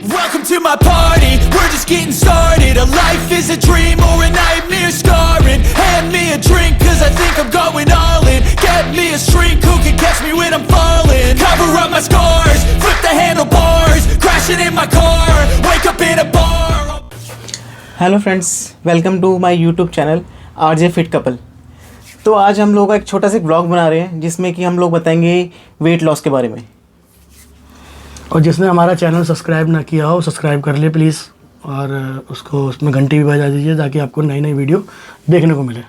Welcome to my party, we're just getting started. A life is a dream or a nightmare scarring. Hand me a drink cause I think I'm going all in. Get me a shrink who can catch me when I'm falling. Cover up my scars, flip the handlebars. Crashing in my car, wake up in a bar. Hello friends, welcome to my YouTube channel RJ fit couple. तो आज हम लोग एक छोटा सा blog बना रहे हैं जिसमें कि हम लोग बताएंगे वेट लॉस के बारे में। और जिसने हमारा चैनल सब्सक्राइब ना किया हो सब्सक्राइब कर ले प्लीज़, और उसको उसमें घंटी भी बजा दीजिए ताकि आपको नई नई वीडियो देखने को मिले।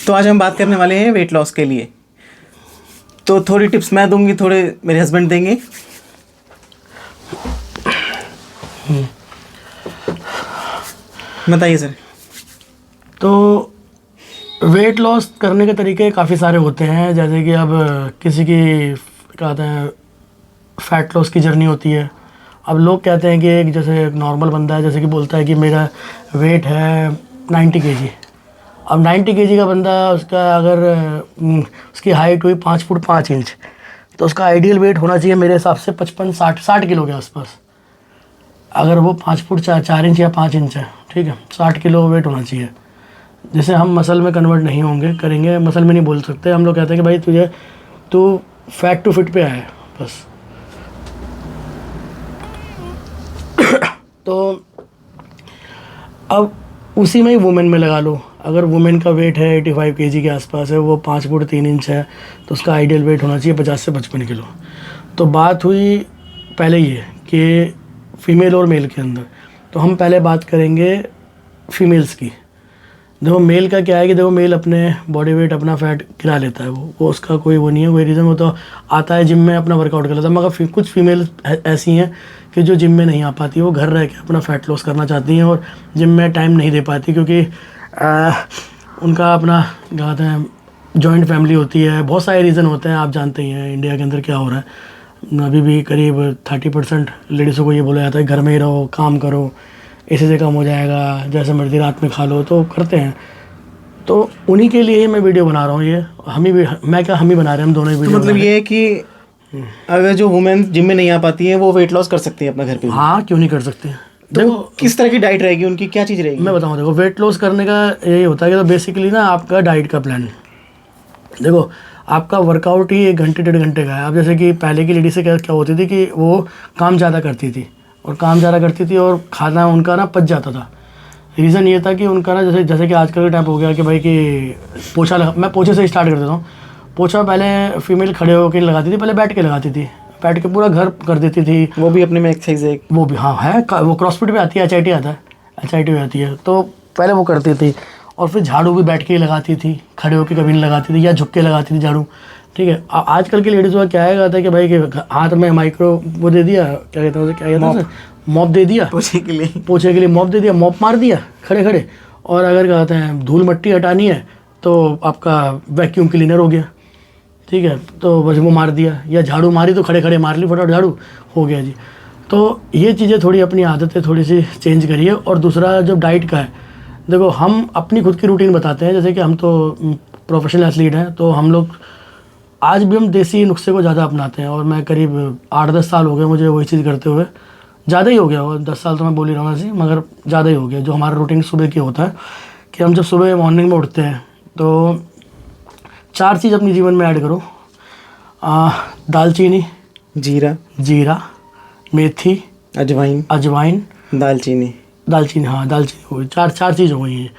तो आज हम बात करने वाले हैं वेट लॉस के लिए। तो थोड़ी टिप्स मैं दूंगी, थोड़े मेरे हस्बैंड देंगे। बताइए सर। तो वेट लॉस करने के तरीके काफ़ी सारे होते हैं, जैसे कि अब किसी की कहते हैं फ़ैट लॉस की जर्नी होती है। अब लोग कहते हैं कि एक जैसे एक नॉर्मल बंदा है, जैसे कि बोलता है कि मेरा वेट है 90 kg। अब 90 kg का बंदा, उसका अगर उसकी हाइट हुई 5 फुट 5 इंच, तो उसका आइडियल वेट होना चाहिए मेरे हिसाब से 55-60 किलो के आसपास। अगर वो 5 फुट 4 इंच या 5 इंच है, ठीक है, 60 किलो वेट होना चाहिए। जैसे हम मसल में कन्वर्ट नहीं होंगे, करेंगे, मसल में नहीं बोल सकते। हम लोग कहते हैं कि भाई तू फैट टू फिट पे आए बस। तो अब उसी में ही वुमेन में लगा लो। अगर वुमेन का वेट है 85 kg के आसपास है, वो 5 फुट 3 इंच है, तो उसका आइडियल वेट होना चाहिए 50 से 55 किलो। तो बात हुई पहले ये कि फ़ीमेल और मेल के अंदर। तो हम पहले बात करेंगे फीमेल्स की। देखो मेल का क्या है कि देखो मेल अपने बॉडी वेट अपना फ़ैट गिरा लेता है, वो उसका कोई वो नहीं है, कोई रीज़न। वो तो आता है जिम में अपना वर्कआउट कर लेता है। मगर कुछ फीमेल ऐसी हैं कि जो जिम में नहीं आ पाती, वो घर रह के अपना फ़ैट लॉस करना चाहती हैं और जिम में टाइम नहीं दे पाती, क्योंकि उनका अपना कहते हैं जॉइंट फैमिली होती है। बहुत सारे रीज़न होते हैं, आप जानते ही हैं इंडिया के अंदर क्या हो रहा है। अभी भी करीब 30% लेडीज़ों को ये बोला जाता है घर में ही रहो, काम करो, इसी से कम हो जाएगा, जैसे मर्जी रात में खा लो, तो करते हैं। तो उन्हीं के लिए ही मैं वीडियो बना रहा हूँ। ये हम ही बना रहे हैं, हम दोनों ही वीडियो। तो मतलब ये है कि अगर जो वुमेन जिम में नहीं आ पाती है वो वेट लॉस कर सकती है अपना घर पे। हाँ, क्यों नहीं कर सकते। तो देखो किस तरह की डाइट रहेगी उनकी, क्या चीज़ रहेगी? मैं बताऊँ, देखो वेट लॉस करने का यही होता है कि तो बेसिकली ना आपका डाइट का प्लान, देखो आपका वर्कआउट ही 1 घंटे 1.5 घंटे का है। अब जैसे कि पहले की लेडी से क्या होती थी कि वो काम ज़्यादा करती थी और खाना उनका ना पच जाता था। रीज़न ये था कि उनका ना जैसे कि आजकल का टाइम हो गया कि भाई कि पोछा मैं पोछे से स्टार्ट कर देता हूँ। पोछा पहले फीमेल खड़े होकर लगाती थी, पहले बैठ के लगाती थी, बैठ के पूरा घर कर देती थी। वो भी अपने में एक्सरसाइज है, वो भी हाँ है, वो क्रॉसफिट में आती है, HIIT आता है, HIIT में आती है। तो पहले वो करती थी। और फिर झाड़ू भी बैठ के ही लगाती थी, खड़े होकर कभी नहीं लगाती थी, या झुक के लगाती थी झाड़ू, ठीक है। आजकल की लेडीज़ का क्या है कि भाई कि हाथ में माइक्रो वो दे दिया, क्या कहते हैं मॉप दे दिया, पोछे के लिए मॉप दे दिया, मॉप मार दिया खड़े। और अगर कहते हैं धूल मट्टी हटानी है तो आपका वैक्यूम क्लीनर हो गया, ठीक है, तो बस वो मार दिया। या झाड़ू मारी तो खड़े मार ली, फटाफट झाड़ू हो गया जी। तो ये चीज़ें थोड़ी अपनी आदतें थोड़ी सी चेंज करिए। और दूसरा जो डाइट का है, देखो हम अपनी खुद की रूटीन बताते हैं। जैसे कि हम तो प्रोफेशनल एथलीट हैं, तो हम लोग आज भी हम देसी नुस्खे को ज़्यादा अपनाते हैं। और मैं करीब 8-10 साल हो गए मुझे वही चीज़ करते हुए, ज़्यादा ही हो गया। और 10 साल तो मैं बोल ही रहा हूँ ऐसे, मगर ज़्यादा ही हो गया। जो हमारा रूटीन सुबह की होता है कि हम जब सुबह मॉर्निंग में उठते हैं तो 4 चीज़ अपने जीवन में ऐड करो। दालचीनी, जीरा, मेथी, अजवाइन, दालचीनी हाँ, दालचीनी हो गई। 4 चीज़ हो गई हैं।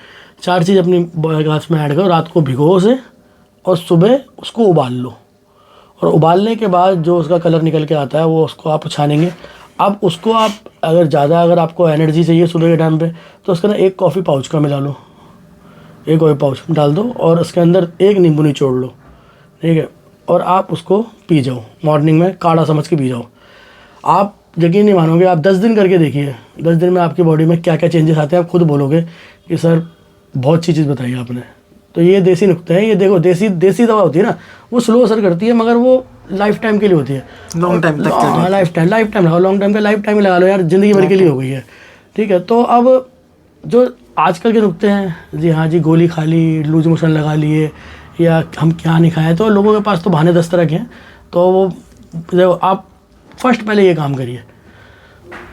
4 चीज़ अपनी ग्लास में ऐड करो, रात को भिगो उसे, और सुबह उसको उबाल लो। और उबालने के बाद जो उसका कलर निकल के आता है वो उसको आप छानेंगे। अब उसको आप अगर आपको एनर्जी चाहिए सुबह के टाइम पे, तो उसके अंदर 1 कॉफ़ी पाउच का मिला लो, 1 कॉफ़ी पाउच डाल दो, और उसके अंदर 1 नींबू निचोड़ लो, ठीक है। और आप उसको पी जाओ, मॉर्निंग में काढ़ा समझ के पी जाओ। आप यकीन नहीं मानोगे, आप 10 दिन करके देखिए, 10 दिन में आपकी बॉडी में क्या क्या चेंजेस आते हैं। आप खुद बोलोगे कि सर बहुत अच्छी चीज़ बताई आपने। तो ये देसी नुक्ते हैं। ये देखो देसी दवा होती है ना, वो स्लो असर करती है, मगर वो लाइफ टाइम के लिए होती है, लॉन्ग टाइम तक। हाँ, लाइफ टाइम लगाओ, लॉन्ग टाइम का लाइफ टाइम ही लगा लो यार, ज़िंदगी भर के लिए हो गई है, ठीक है। तो अब जो आजकल के नुक्ते हैं, जी हाँ जी, गोली खा ली, लूज मोशन लगा लिए, या हम क्या नहीं खाएं, तो लोगों के पास तो बहाने 10 तरह के हैं। तो वो देखो, आप फर्स्ट पहले ये काम करिए,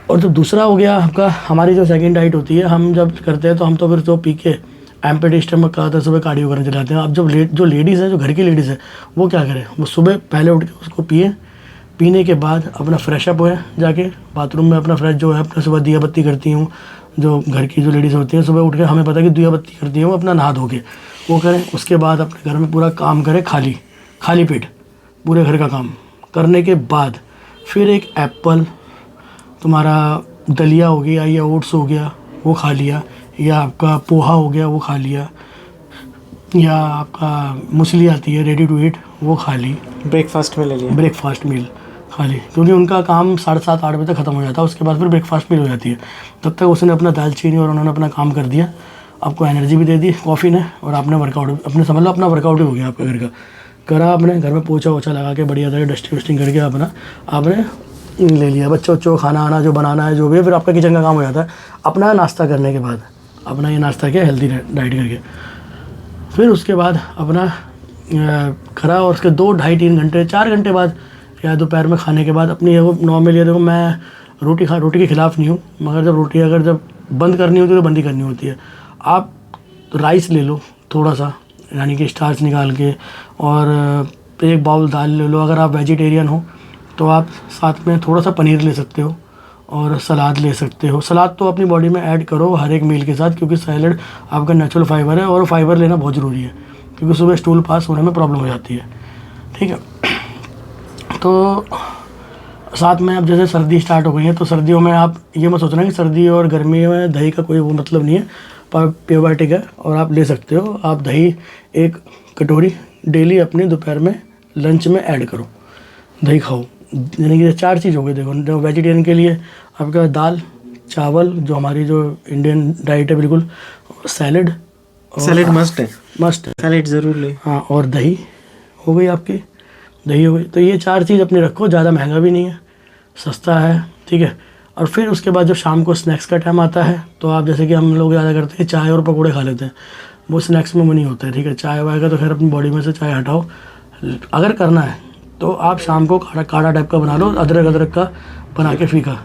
और जब दूसरा हो गया आपका, हमारी जो सेकंड डाइट होती है, हम जब करते हैं तो हम तो फिर तो पी के एम्प्टी स्टमक का आता है, सुबह कार्डियो करने चले जाते हैं। अब जब जो लेडीज़ है, जो घर की लेडीज़ है, वो क्या करें, वो सुबह पहले उठ के उसको पिए, पीने के बाद अपना फ्रेश अप हुए, जाके बाथरूम में अपना फ्रेश जो है अपना सुबह दिया बत्ती करती हूँ, जो घर की जो लेडीज़ होती हैं सुबह उठ के हमें पता है कि दिया बत्ती करती हैं वो, अपना नहा धो के वो करें। उसके बाद अपने घर में पूरा काम करें, खाली पेट पूरे घर का काम करने के बाद फिर एक एप्पल, तुम्हारा दलिया हो गया या ओट्स हो गया वो खा लिया, या आपका पोहा हो गया वो खा लिया, या आपका मूसली आती है रेडी टू ईट वो खा ली, ब्रेकफास्ट में ले लिया, ब्रेकफास्ट मील खा ली, क्योंकि उनका काम 7:30 8 बजे तक ख़त्म हो जाता है। उसके बाद फिर ब्रेकफास्ट मील हो जाती है, तब तक उसने अपना दालचीनी और उन्होंने अपना काम कर दिया, आपको एनर्जी भी दे दी कॉफ़ी ने, और आपने वर्कआउट अपने समझ लो अपना वर्कआउट ही हो गया आपका घर का। करा आपने घर में पोछा वोछा लगा के बढ़िया तरह डस्टिंग वस्टिंग करके अपना आपने ले लिया, बच्चों को खाना आना जो बनाना है जो भी है, फिर आपका किचन का काम हो जाता है। अपना नाश्ता करने के बाद अपना ये नाश्ता किया हेल्दी डाइट करके, फिर उसके बाद अपना करा, और उसके 2 ढाई 3 घंटे 4 घंटे बाद या दोपहर में खाने के बाद अपनी वो नॉर्मली, देखो मैं रोटी के ख़िलाफ़ नहीं हूँ, मगर जब रोटी अगर जब बंद करनी होती है तो बंद ही करनी होती है। आप राइस ले लो थोड़ा सा, यानी कि स्टार्च निकाल के, और 1 बाउल दाल ले लो। अगर आप वेजिटेरियन हो तो आप साथ में थोड़ा सा पनीर ले सकते हो और सलाद ले सकते हो। सलाद तो अपनी बॉडी में ऐड करो हर एक मील के साथ, क्योंकि सैलड आपका नेचुरल फाइबर है और फाइबर लेना बहुत ज़रूरी है, क्योंकि सुबह स्टूल पास होने में प्रॉब्लम हो जाती है। ठीक है, तो साथ में अब जैसे सर्दी स्टार्ट हो गई है, तो सर्दियों में आप ये मत सोचना कि सर्दी और गर्मी में दही का कोई वो मतलब नहीं है, प्रोबायोटिक है और आप ले सकते हो। आप दही 1 कटोरी डेली अपने दोपहर में लंच में ऐड करो, दही खाओ। यानी कि 4 चीज़ हो गई। देखो, जो वेजिटेरियन के लिए आपका दाल चावल, जो हमारी जो इंडियन डाइट है बिल्कुल, सैलड मस्ट है, सैलड ज़रूर ले। हाँ, और दही हो गई आपकी, दही हो गई। तो ये 4 चीज़ अपनी रखो, ज़्यादा महंगा भी नहीं है, सस्ता है। ठीक है, और फिर उसके बाद जब शाम को स्नैक्स का टाइम आता है, तो आप जैसे कि हम लोग ज़्यादा करते हैं चाय और पकौड़े खा लेते हैं, वो स्नैक्स में वो नहीं होता है। ठीक है, चाय वाय का तो खैर अपनी बॉडी में से चाय हटाओ। अगर करना है तो आप शाम को काढ़ा टाइप का बना लो, अदरक का बना के फीका।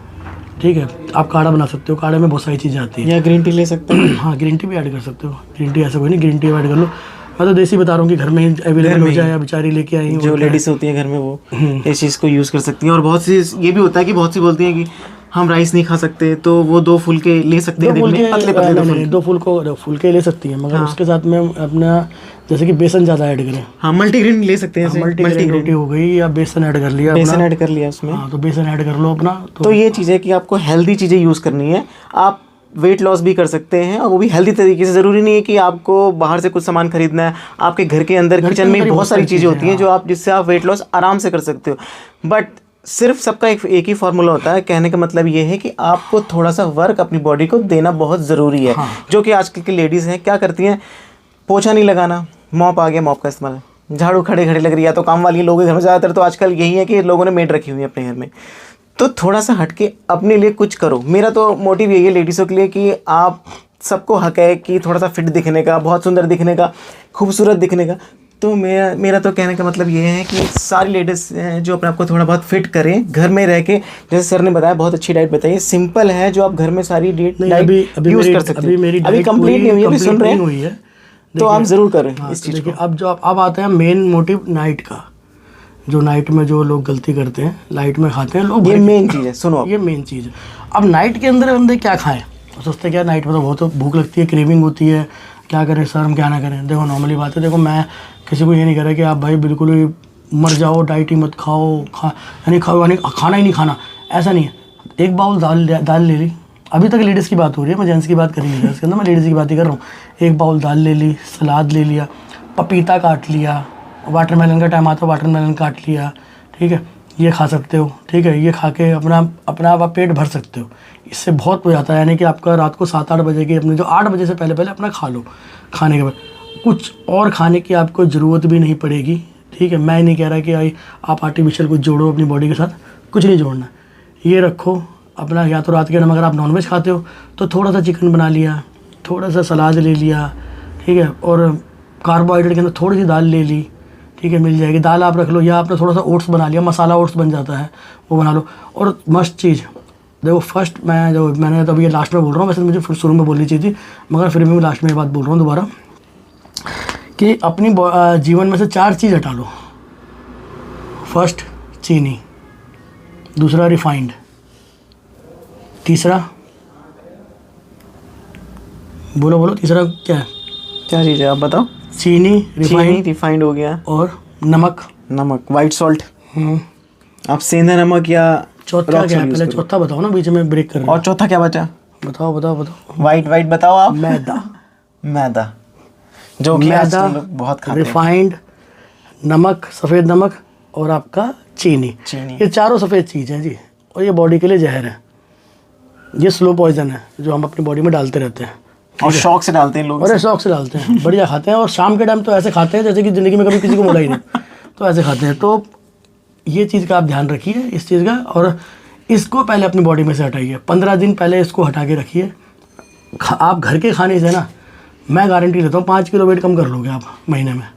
ठीक है, आप काढ़ा बना सकते हो, काढ़े में बहुत सारी चीज़ें आती है। या ग्रीन टी ले सकते हो। हाँ, ग्रीन टी भी ऐड कर सकते हो, ग्रीन टी ऐसा कोई नहीं, ग्रीन टी ऐड कर लो। मैं तो देसी बता रहा हूँ कि घर में ही अवेलेबल हो जाए, या बेचारी लेके आई जो लेडीज़ होती हैं घर में वो इस चीज़ को यूज़ कर सकती हैं। और बहुत सी ये भी होता है कि बहुत सी बोलती हैं कि हम राइस नहीं खा सकते, तो वो 2 फुलके ले सकते हैं, पतले 2 फुलके ले सकती हैं, मगर उसके साथ में अपना जैसे कि बेसन ज़्यादा ऐड करें। हाँ, मल्टीग्रेन ले सकते हैं, मल्टीग्रेन रोटी हो गई, या बेसन ऐड कर लिया, उसमें। हाँ, तो बेसन ऐड कर लो अपना। तो ये चीज़ है कि आपको हेल्दी चीज़ें यूज़ करनी है। आप वेट लॉस भी कर सकते हैं, और वो भी हेल्दी तरीके से। ज़रूरी नहीं है कि आपको बाहर से कुछ सामान खरीदना है, आपके घर के अंदर किचन में बहुत सारी चीज़ें होती हैं जो आप जिससे आप वेट लॉस आराम से कर सकते हो। बट सिर्फ सबका एक ही फार्मूला होता है। कहने का मतलब ये है कि आपको थोड़ा सा वर्क अपनी बॉडी को देना बहुत ज़रूरी है। जो कि आजकल की लेडीज़ हैं क्या करती हैं, पोछा नहीं लगाना, मॉप आ गया, मॉप का इस्तेमाल, झाड़ू खड़े लग रही है, तो काम वाली लोगों के घर में ज़्यादातर तो आजकल यही है कि लोगों ने मेड रखी हुई है अपने घर में। तो थोड़ा सा हटके अपने लिए कुछ करो। मेरा तो मोटिव यही है लेडीज़ों के लिए कि आप सबको हक है कि थोड़ा सा फिट दिखने का, बहुत सुंदर दिखने का, खूबसूरत दिखने का। तो मेरा तो कहने का मतलब ये है कि सारी लेडीज़ जो अपने आप को थोड़ा बहुत फिट करें घर में रह के। जैसे सर ने बताया, बहुत अच्छी डाइट बताई, सिंपल है, जो आप घर में सारी डाइट यूज़ कर सकते हैं। अभी कंप्लीट नहीं हुई है, अभी सुन रहे हैं, तो आप ज़रूर करें इस चीज़ को। अब आता है मेन मोटिव नाइट का। जो नाइट में जो लोग गलती करते हैं, लाइट में खाते हैं लोग, ये मेन चीज़ है। सुनो, ये मेन चीज़ है। अब नाइट के अंदर बंदे क्या खाएं, सोचते क्या नाइट में तो बहुत भूख लगती है, क्रेविंग होती है, क्या करें सर, हम क्या ना करें। देखो, नॉर्मली बात है, देखो मैं किसी को ये नहीं कह रहा कि आप भाई बिल्कुल ही मर जाओ, डाइट ही मत खाओ, यानी खाना ही नहीं खाना, ऐसा नहीं है। 1 बाउल दाल ले ली, अभी तक लेडीज़ की बात हो रही है, मैं जेंट्स की बात कर नहीं रहा, इसके अंदर मैं लेडीज़ की बात ही कर रहा हूँ। 1 बाउल दाल ले ली, सलाद ले लिया, पपीता काट लिया, वाटरमेलन का टाइम आता है, वाटरमेलन काट लिया। ठीक है, ये खा सकते हो। ठीक है, ये खा के अपना आप पेट भर सकते हो। इससे बहुत हो जाता है, यानी कि आपका रात को 7-8 बजे के अपने जो 8 बजे से पहले अपना खा लो। खाने के बाद कुछ और खाने की आपको ज़रूरत भी नहीं पड़ेगी। ठीक है, मैं नहीं कह रहा कि आप आर्टिफिशियल कुछ जोड़ो अपनी बॉडी के साथ, कुछ नहीं जोड़ना। ये रखो अपना, या तो रात के टाइम अगर आप नॉनवेज खाते हो तो थोड़ा सा चिकन बना लिया, थोड़ा सा सलाद ले लिया। ठीक है, और कार्बोहाइड्रेट के अंदर थोड़ी सी दाल ले ली। ठीक है, मिल जाएगी दाल, आप रख लो, या आपने थोड़ा सा ओट्स बना लिया, मसाला ओट्स बन जाता है, वो बना लो। और मस्ट चीज़, देखो फर्स्ट मैंने तो अभी ये लास्ट में बोल रहा हूँ, वैसे मुझे शुरू में बोलनी चाहिए थी, मगर फिर भी मैं लास्ट में ये बात बोल रहा हूँ दोबारा कि अपनी जीवन में से 4 चीज़ हटा लो। फर्स्ट चीनी, दूसरा रिफाइंड, तीसरा बोलो तीसरा क्या है? क्या चीज़ है आप बताओ? चीनी, रिफाइंड हो गया, और नमक, वाइट सॉल्ट। आप सेंधा नमक या चौथा क्या है? पहले चौथा बताओ ना, बीच में ब्रेक कर रहे हो। और चौथा क्या बचा? बताओ। वाइट बताओ आप। मैदा जो कि मैदा, बहुत खाते हैं। रिफाइंड, नमक, सफ़ेद नमक और आपका चीनी। ये चारों सफ़ेद चीज़ हैं जी, और ये बॉडी के लिए जहर है। ये स्लो पॉइजन है जो हम अपनी बॉडी में डालते रहते हैं, और शौक से डालते हैं लोग। और शौक से डालते हैं, बढ़िया खाते हैं, और शाम के टाइम तो ऐसे खाते हैं जैसे कि ज़िंदगी में कभी किसी को बोला ही नहीं, तो ऐसे खाते हैं। तो ये चीज़ का आप ध्यान रखिए, इस चीज़ का, और इसको पहले अपनी बॉडी में से हटाइए। 15 दिन पहले इसको हटा के रखिए। आप घर के खाने से ना, मैं गारंटी देता हूँ 5 किलो वेट कम कर लोगे आप महीने में,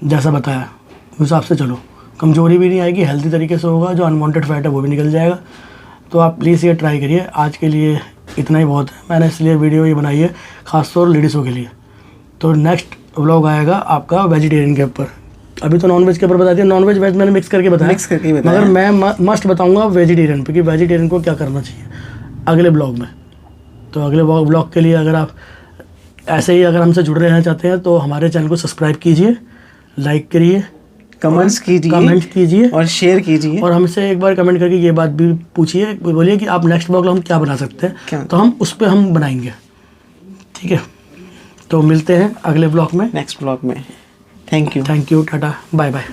जैसा बताया उस हिसाब से चलो। कमजोरी भी नहीं आएगी, हेल्दी तरीके से होगा, जो अनवांटेड फैट है वो भी निकल जाएगा। तो आप प्लीज़ ये ट्राई करिए। आज के लिए इतना ही बहुत है, मैंने इसलिए वीडियो ये बनाई है ख़ासतौर लेडीज़ों के लिए। तो नेक्स्ट व्लॉग आएगा आपका वेजिटेरियन के ऊपर। अभी तो नॉनवेज के ऊपर बता दिया, नॉनवेज वेज मैंने मिक्स करके बताया, मगर मैं मस्ट बताऊंगा वेजिटेरियन पे कि वेजिटेरियन को क्या करना चाहिए अगले ब्लॉग में। तो अगले ब्लॉग के लिए अगर आप ऐसे ही अगर हमसे जुड़ रहना चाहते हैं तो हमारे चैनल को सब्सक्राइब कीजिए, लाइक करिए, कमेंट कीजिए और शेयर कीजिए। और हमसे एक बार कमेंट करके ये बात भी पूछिए, बोलिए कि आप नेक्स्ट ब्लॉग हम क्या बना सकते हैं, तो हम उस पर हम बनाएंगे। ठीक है, तो मिलते हैं अगले ब्लॉग में, नेक्स्ट ब्लॉग में। Thank you, tata, bye bye.